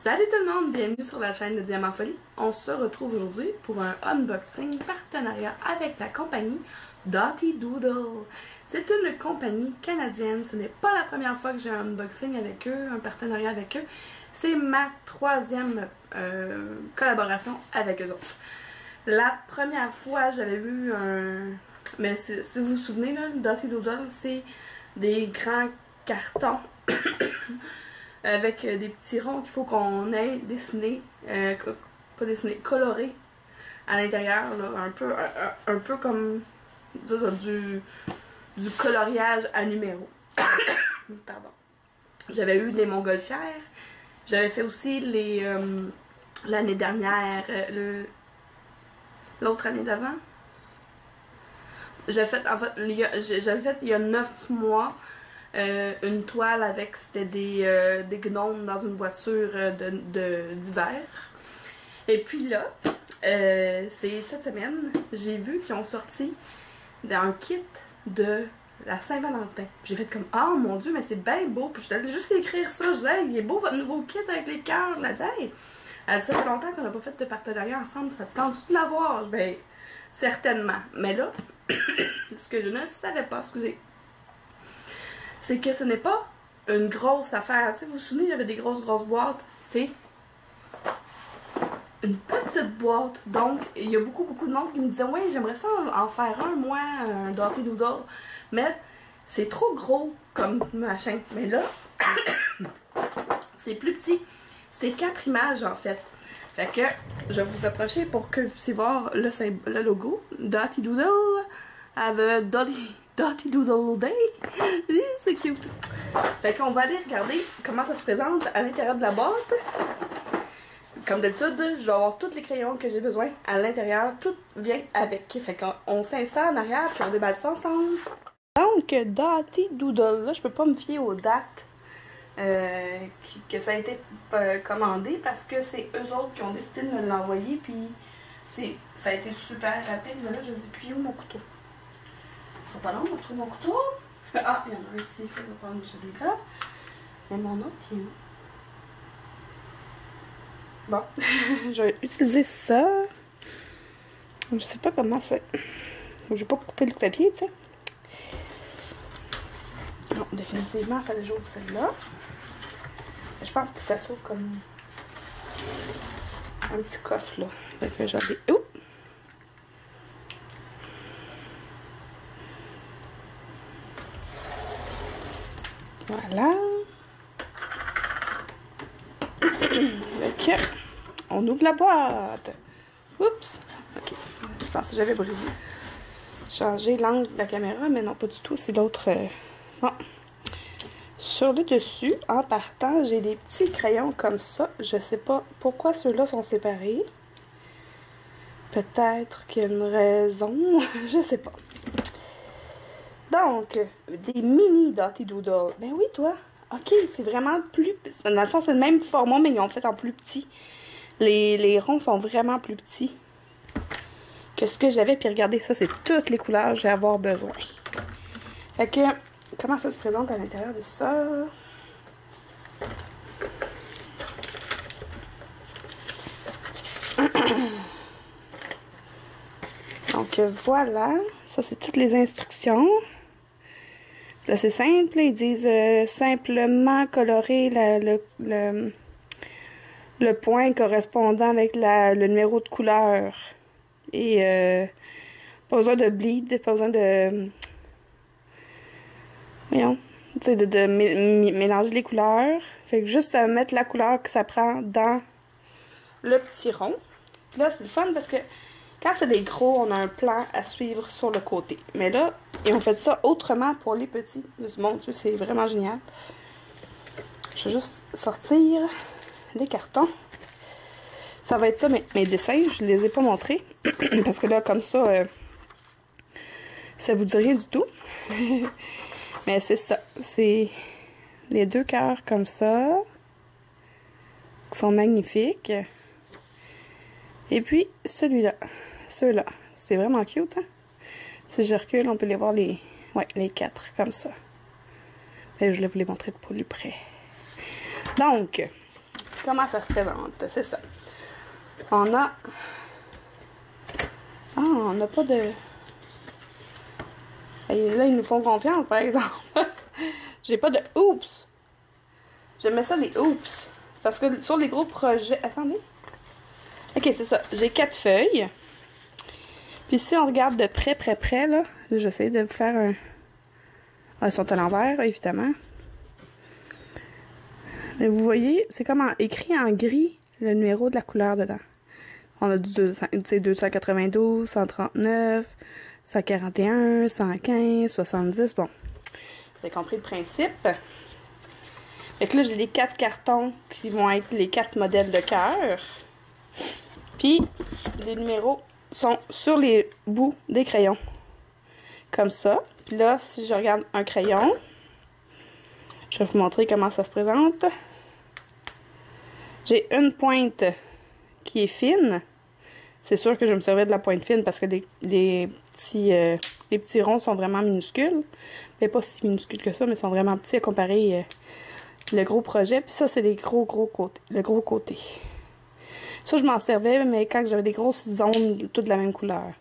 Salut tout le monde, bienvenue sur la chaîne de Diamant Folie. On se retrouve aujourd'hui pour un unboxing partenariat avec la compagnie Dotty Doodle. C'est une compagnie canadienne, ce n'est pas la première fois que j'ai un unboxing avec eux, un partenariat avec eux. C'est ma troisième collaboration avec eux autres. La première fois, j'avais vu un... Mais si vous vous souvenez, là, Dotty Doodle, c'est des grands cartons avec des petits ronds qu'il faut qu'on ait dessinés, pas dessinés, colorés à l'intérieur, un peu comme ça, du coloriage à numéro. Pardon. J'avais eu les montgolfières, j'avais fait aussi les l'année dernière, l'autre année d'avant. J'avais fait, en fait, il y a 9 mois une toile avec, c'était des gnomes dans une voiture d'hiver. Et puis là, c'est cette semaine, j'ai vu qu'ils ont sorti un kit de la Saint-Valentin. J'ai fait comme, oh mon dieu, mais c'est bien beau. Puis j'allais juste écrire ça, je disais, il est beau votre nouveau kit avec les cœurs. Elle dit, hey, ça fait longtemps qu'on n'a pas fait de partenariat ensemble, ça te tente de l'avoir? Ben, certainement. Mais là, ce que je ne savais pas, excusez, c'est que ce n'est pas une grosse affaire. Vous vous souvenez, il y avait des grosses boîtes. C'est une petite boîte. Donc, il y a beaucoup de monde qui me disait, ouais, j'aimerais ça en faire un, moi, un Dotty Doodle. Mais c'est trop gros comme machin. Mais là, c'est plus petit. C'est 4 images, en fait. Fait que, je vais vous approcher pour que vous puissiez voir le logo. Dotty Doodle. Have a Dotty Doodle Day. C'est cute. Fait qu'on va aller regarder comment ça se présente à l'intérieur de la boîte. Comme d'habitude, je vais avoir tous les crayons que j'ai besoin à l'intérieur. Tout vient avec. Fait qu'on s'installe en arrière puis on déballe ça ensemble. Donc, Dotty Doodle, là, je peux pas me fier aux dates que ça a été commandé parce que c'est eux autres qui ont décidé de me l'envoyer. Puis ça a été super rapide. Mais là, je dis, puis où mon couteau? Ça sera pas long, on va trouver mon couteau. Ah, il y en a un ici, je vais prendre celui-là. Mais mon autre, il est où? Bon, je vais utiliser ça. Je sais pas comment c'est. Je vais pas couper le papier, tu sais. Non, définitivement, il fallait que j'ouvre celle-là. Je pense que ça s'ouvre comme un petit coffre, là. Fait que je vais... Ouh! Voilà. Ok. On ouvre la boîte. Oups. Ok. Je pensais que j'avais brisé. Changer l'angle de la caméra, mais non, pas du tout. C'est l'autre. Bon. Sur le dessus, en partant, j'ai des petits crayons comme ça. Je sais pas pourquoi ceux-là sont séparés. Peut-être qu'il y a une raison. Je sais pas. Donc, des mini Dotty Doodle. Ben oui, toi. Ok, c'est vraiment plus... Dans le fond, c'est le même format, mais ils ont fait en plus petit. Les ronds sont vraiment plus petits que ce que j'avais. Puis regardez, ça, c'est toutes les couleurs que je vais avoir besoin. Fait que, comment ça se présente à l'intérieur de ça? Donc, voilà. Ça, c'est toutes les instructions. Là, c'est simple. Ils disent simplement colorer le point correspondant avec le numéro de couleur. Et pas besoin de bleed, pas besoin de... Voyons. Tu sais, de mélanger les couleurs. Fait que juste à mettre la couleur que ça prend dans le petit rond. Puis là, c'est le fun parce que quand c'est des gros, on a un plan à suivre sur le côté. Mais là, ils ont fait ça autrement pour les petits. Mon Dieu, c'est vraiment génial. Je vais juste sortir les cartons. Ça va être ça, mes dessins. Je ne les ai pas montrés. Parce que là, comme ça, ça vous dit rien du tout. Mais c'est ça. C'est les 2 cœurs comme ça. Qui sont magnifiques. Et puis, celui-là. Ceux-là. C'est vraiment cute, hein? Si je recule, on peut les voir les 4 comme ça. Et je vais vous les montrer de plus près. Donc, comment ça se présente? C'est ça. On a... Ah, on n'a pas de... Et là, ils nous font confiance, par exemple. J'ai pas de oops. J'aimais ça, les oops. Parce que sur les gros projets... Attendez. Ok, c'est ça. J'ai 4 feuilles. Puis si on regarde de près, là, j'essaie de vous faire un... Ah, ils sont à l'envers, évidemment. Mais vous voyez, c'est comme écrit en gris le numéro de la couleur dedans. On a du 292, 139, 141, 115, 70. Bon, vous avez compris le principe. Fait que là, j'ai les 4 cartons qui vont être les 4 modèles de cœur. Puis, les numéros sont sur les bouts des crayons. Comme ça. Puis là, si je regarde un crayon, je vais vous montrer comment ça se présente. J'ai une pointe qui est fine. C'est sûr que je me servais de la pointe fine parce que les petits ronds sont vraiment minuscules. Mais pas si minuscules que ça, mais sont vraiment petits à comparer le gros projet. Puis ça, c'est les gros côtés. Le gros côté. Ça, je m'en servais, mais quand j'avais des grosses zones toutes de la même couleur.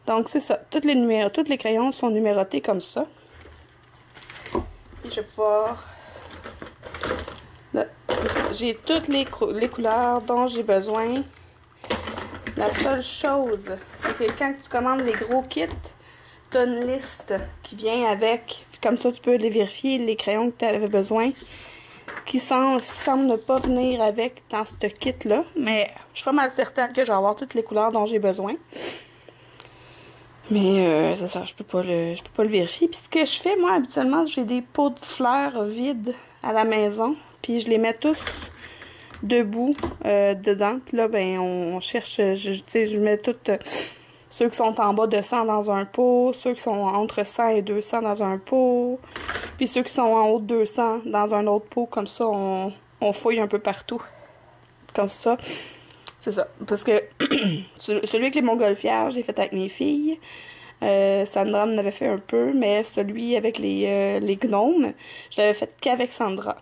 Donc, c'est ça. Tous les crayons sont numérotés comme ça. Et je vais pouvoir... J'ai toutes les couleurs dont j'ai besoin. La seule chose, c'est que quand tu commandes les gros kits, tu as une liste qui vient avec. Puis comme ça, tu peux les vérifier, les crayons que tu avais besoin, qui semblent ne pas venir avec dans ce kit-là. Mais je suis pas mal certaine que je vais avoir toutes les couleurs dont j'ai besoin. Mais c'est ça, je peux pas le vérifier. Puis ce que je fais, moi, habituellement, j'ai des pots de fleurs vides à la maison. Puis je les mets tous debout dedans. Puis là, ben, on cherche, je mets toutes ceux qui sont en bas de 100 dans un pot, ceux qui sont entre 100 et 200 dans un pot, puis ceux qui sont en haut de 200 dans un autre pot. Comme ça, on fouille un peu partout. Comme ça. C'est ça. Parce que celui avec les montgolfières, j'ai fait avec mes filles. Sandra en avait fait un peu, mais celui avec les gnomes, je l'avais fait qu'avec Sandra.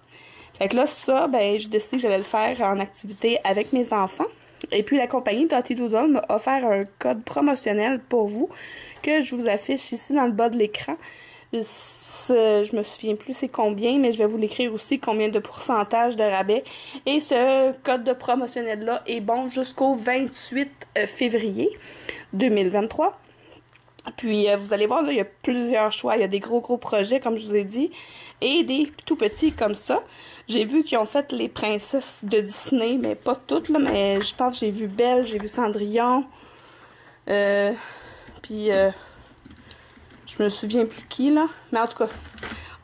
Fait que là, ça, ben, j'ai décidé que j'allais le faire en activité avec mes enfants. Et puis, la compagnie Dottie Doodle m'a offert un code promotionnel pour vous que je vous affiche ici dans le bas de l'écran. Je me souviens plus c'est combien, mais je vais vous l'écrire aussi combien de pourcentage de rabais. Et ce code de promotionnel-là est bon jusqu'au 28 février 2023. Puis, vous allez voir, là, il y a plusieurs choix. Il y a des gros projets, comme je vous ai dit, et des tout petits comme ça. J'ai vu qu'ils ont fait les princesses de Disney, mais pas toutes, là, mais je pense que j'ai vu Belle, j'ai vu Cendrillon. Puis, je me souviens plus qui, là. Mais en tout cas,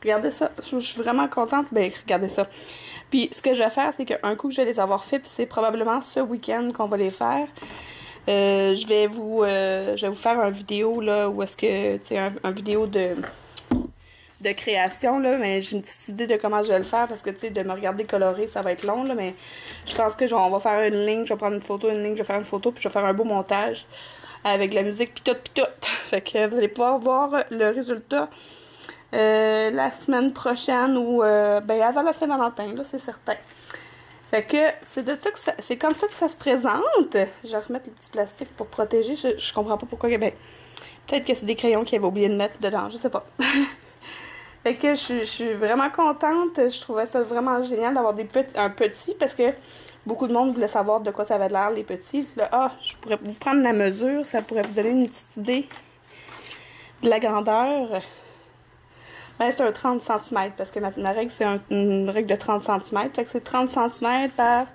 regardez ça. Je suis vraiment contente. Ben, regardez ça. Puis, ce que je vais faire, c'est qu'un coup que je vais les avoir fait, puis c'est probablement ce week-end qu'on va les faire. Je vais vous faire une vidéo, là, où est-ce que, tu sais, un vidéo de création, là, mais j'ai une petite idée de comment je vais le faire, parce que, tu sais, de me regarder colorer, ça va être long, là, mais je pense que on va faire une ligne, je vais prendre une photo, je vais faire une photo, puis je vais faire un beau montage avec la musique, pis tout. Fait que vous allez pouvoir voir le résultat la semaine prochaine, ou, ben, avant la Saint-Valentin, là, c'est certain. Fait que c'est comme ça que ça se présente. Je vais remettre le petit plastique pour protéger. Je comprends pas pourquoi. Ben, peut-être que c'est des crayons qu'ils avaient oublié de mettre dedans. Je sais pas. Fait que je suis vraiment contente. Je trouvais ça vraiment génial d'avoir un petit, parce que beaucoup de monde voulait savoir de quoi ça avait l'air, les petits. Là, je pourrais vous prendre la mesure. Ça pourrait vous donner une petite idée de la grandeur. Ben, c'est un 30 cm, parce que ma règle, c'est une règle de 30 cm. Fait que c'est 30 cm par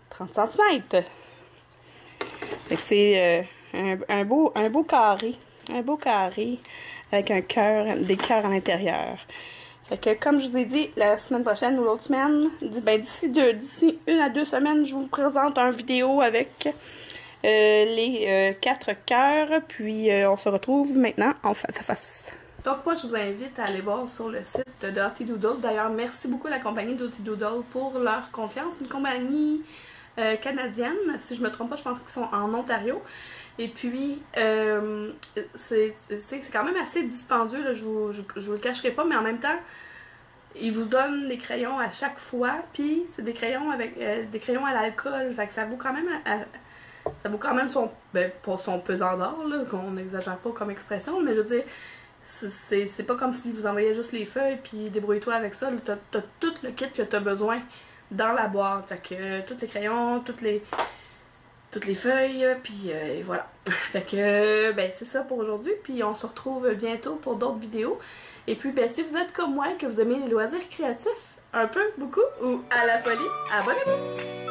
30 cm. Fait que c'est un beau carré. Un beau carré avec des cœurs à l'intérieur. Fait que, comme je vous ai dit, la semaine prochaine ou l'autre semaine, d'ici 1 à 2 semaines, je vous présente une vidéo avec les 4 cœurs. Puis, on se retrouve maintenant en face à face. Donc moi, je vous invite à aller voir sur le site de Dottie Doodle. D'ailleurs, merci beaucoup à la compagnie Dottie Doodle pour leur confiance. Une compagnie canadienne, si je me trompe pas, je pense qu'ils sont en Ontario. Et puis, c'est quand même assez dispendieux, là, je vous le cacherai pas, mais en même temps, Ils vous donnent des crayons à chaque fois, puis c'est des crayons avec des crayons à l'alcool, fait que ça vaut quand même ça vaut quand même son pas son pesant d'or là, qu'on n'exagère pas comme expression, mais je veux dire c'est pas comme si vous envoyez juste les feuilles puis débrouille-toi avec ça, t'as tout le kit que t'as besoin dans la boîte, fait que tous les crayons, toutes les feuilles, puis et voilà. Fait que, ben c'est ça pour aujourd'hui, puis on se retrouve bientôt pour d'autres vidéos. Et puis, ben si vous êtes comme moi, que vous aimez les loisirs créatifs, un peu, beaucoup, ou à la folie, abonnez-vous!